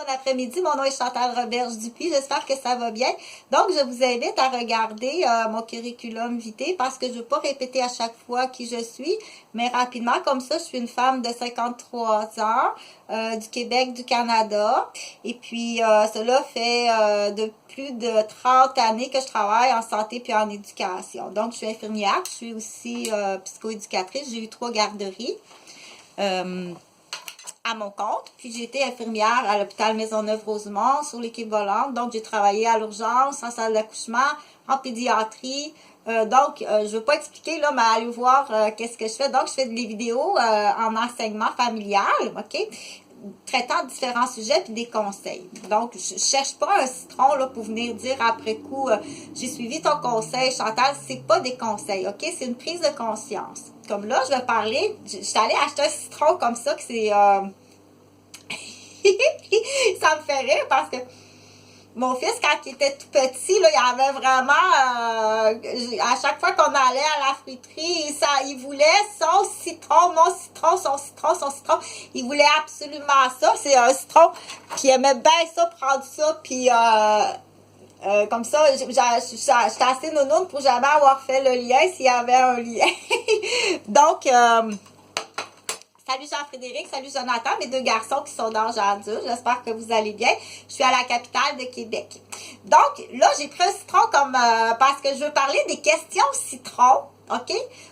bon après-midi. Mon nom est Chantal Roberge-Dupuis. J'espère que ça va bien. Donc, je vous invite à regarder mon curriculum vitae parce que je ne veux pas répéter à chaque fois qui je suis, mais rapidement, comme ça, je suis une femme de 53 ans, du Québec, du Canada. Et puis, cela fait de plus de 30 années que je travaille en santé puis en éducation. Donc, je suis infirmière, je suis aussi psychoéducatrice. J'ai eu 3 garderies. À mon compte, puis j'ai été infirmière à l'hôpital Maisonneuve-Rosemont sur l'équipe volante, donc j'ai travaillé à l'urgence, en salle d'accouchement, en pédiatrie, donc je ne veux pas expliquer là, mais allez voir qu'est-ce que je fais. Donc je fais des vidéos en enseignement familial, ok, traitant différents sujets puis des conseils. Donc je cherche pas un citron là pour venir dire après coup j'ai suivi ton conseil Chantal, c'est pas des conseils, ok, c'est une prise de conscience. Comme là, je vais parler, je suis allée acheter un citron comme ça, que c'est... ça me fait rire parce que mon fils, quand il était tout petit, là, il avait vraiment... à chaque fois qu'on allait à la friterie, il voulait son citron, mon citron, son citron, son citron. Il voulait absolument ça. C'est un citron qui aimait bien ça, prendre ça, puis... comme ça, j'étais assez nounoune pour jamais avoir fait le lien s'il y avait un lien. Donc, salut Jean-Frédéric, salut Jonathan, mes 2 garçons qui sont d'âge adulte. J'espère que vous allez bien. Je suis à la capitale de Québec. Donc, là, j'ai pris un citron comme parce que je veux parler des questions citron, ok?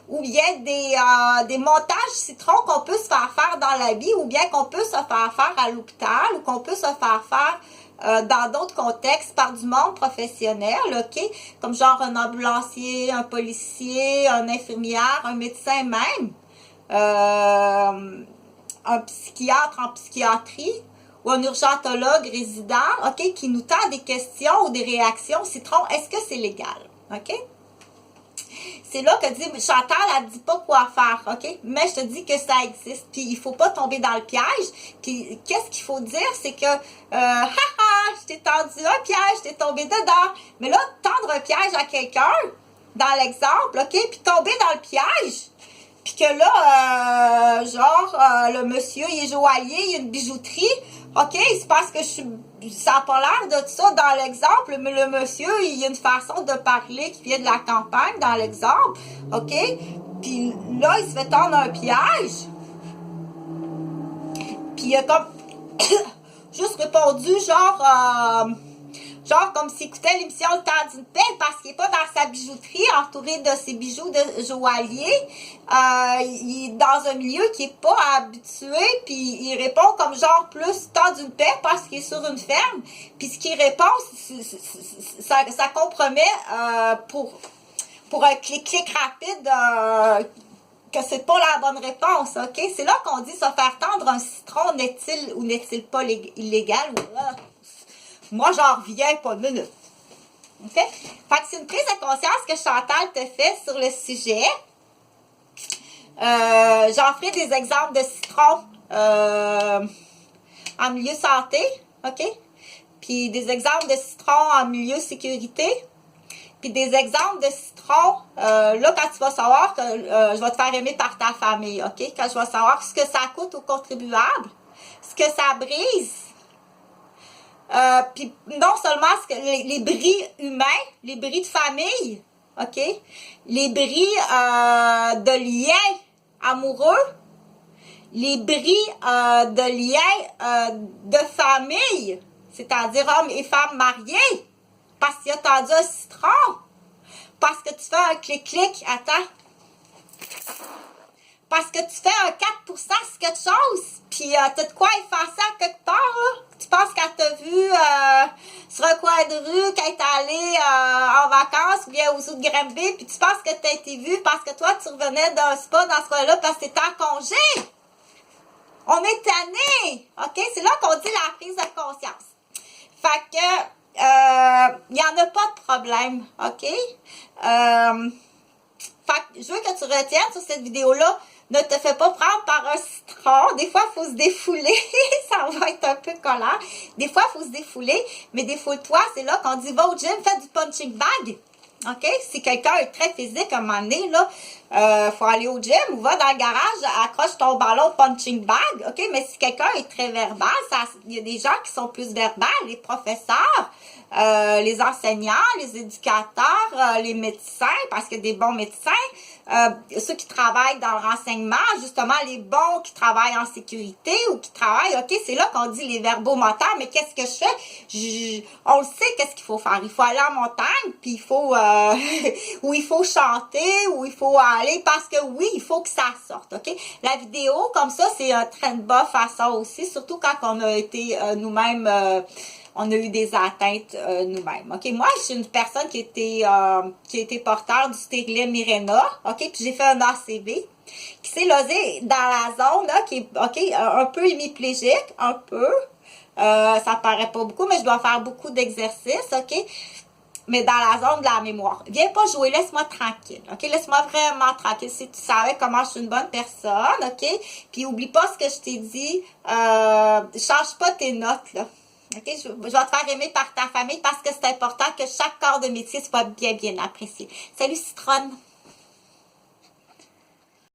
Ou bien des montages citron qu'on peut se faire faire dans la vie, ou bien qu'on peut se faire faire à l'hôpital, ou qu'on peut se faire faire dans d'autres contextes par du monde professionnel, ok? Comme genre un ambulancier, un policier, un infirmière, un médecin même, un psychiatre en psychiatrie ou un urgentologue résident, ok? Qui nous tend des questions ou des réactions. Citron, est-ce que c'est légal? Ok? C'est là que dit Chantal, elle ne dit pas quoi faire, ok? Mais je te dis que ça existe, puis il ne faut pas tomber dans le piège. Puis qu'est-ce qu'il faut dire, c'est que, haha, je t'ai tendu un piège, je t'ai tombé dedans. Mais là, tendre un piège à quelqu'un, dans l'exemple, ok? Puis tomber dans le piège, puis que là, le monsieur, il est joaillier, il a une bijouterie, ok? C'est parce que ça n'a pas l'air de ça dans l'exemple, mais le monsieur, il a une façon de parler qui vient de la campagne dans l'exemple, ok? Puis là, il se fait tendre un piège. Puis il a comme juste répondu genre comme s'il écoutait l'émission Le Temps d'une paix parce qu'il n'est pas dans sa bijouterie entouré de ses bijoux de joaillier. Il est dans un milieu qui n'est pas habitué, puis il répond comme genre plus Temps d'une paix parce qu'il est sur une ferme. Puis ce qu'il répond, ça compromet pour un clic rapide que c'est pas la bonne réponse, ok? C'est là qu'on dit se faire tendre un citron, n'est-il ou n'est-il pas illégal? Moi, j'en reviens pas de minute. OK? Fait que c'est une prise de conscience que Chantal te fait sur le sujet. J'en ferai des exemples de citron en milieu santé, OK? Puis des exemples de citron en milieu sécurité. Puis des exemples de citron, là, quand tu vas savoir que je vais te faire aimer par ta famille, OK? Quand je vais savoir ce que ça coûte aux contribuables, ce que ça brise, puis non seulement les bris humains, les bris de famille, ok, les bris de liens amoureux, les bris de liens de famille, c'est-à-dire hommes et femmes mariés, parce qu'il a tendu un citron, parce que tu fais un clic-clic, attends, parce que tu fais un 4% sur quelque chose, puis t'as de quoi effacer à quelque part, là. Tu penses qu'elle t'a vu sur un coin de rue, qu'elle est allée en vacances ou bien aux eaux de Granby, puis tu penses que t'as été vue parce que toi, tu revenais d'un spa dans ce coin-là parce que t'étais en congé. On est tanné, OK? C'est là qu'on dit la prise de conscience. Fait que, il n'y en a pas de problème, OK? Fait que je veux que tu retiennes sur cette vidéo-là, ne te fais pas prendre par un citron. Des fois, il faut se défouler. Ça va être un peu collant. Des fois, il faut se défouler. Mais défoule-toi, c'est là qu'on dit, va au gym, fais du punching bag. OK? Si quelqu'un est très physique, à un moment donné, là, faut aller au gym ou va dans le garage, accroche ton ballon punching bag, ok? Mais si quelqu'un est très verbal, il y a des gens qui sont plus verbales, les professeurs, les enseignants, les éducateurs, les médecins, parce que des bons médecins, ceux qui travaillent dans le renseignement, justement les bons qui travaillent en sécurité ou qui travaillent, ok, c'est là qu'on dit les verbomoteurs, mais qu'est-ce que je fais? On le sait qu'est-ce qu'il faut faire. Il faut aller en montagne, puis il faut, ou il faut chanter, ou il faut aller, parce que oui, il faut que ça sorte, ok? La vidéo, comme ça, c'est un train de bas à ça aussi, surtout quand on a été nous-mêmes... on a eu des atteintes nous-mêmes. OK, moi, je suis une personne qui a été porteur du stérilet Mirena. OK, puis j'ai fait un ACV qui s'est logé dans la zone là, qui est OK, un peu hémiplégique, un peu. Ça paraît pas beaucoup, mais je dois faire beaucoup d'exercices, OK? Mais dans la zone de la mémoire. Viens pas jouer, laisse-moi tranquille, OK? Laisse-moi vraiment tranquille. Si tu savais comment je suis une bonne personne, OK? Puis oublie pas ce que je t'ai dit. Change pas tes notes, là. OK? Je vais te faire aimer par ta famille parce que c'est important que chaque corps de métier soit bien, bien apprécié. Salut, Citronne!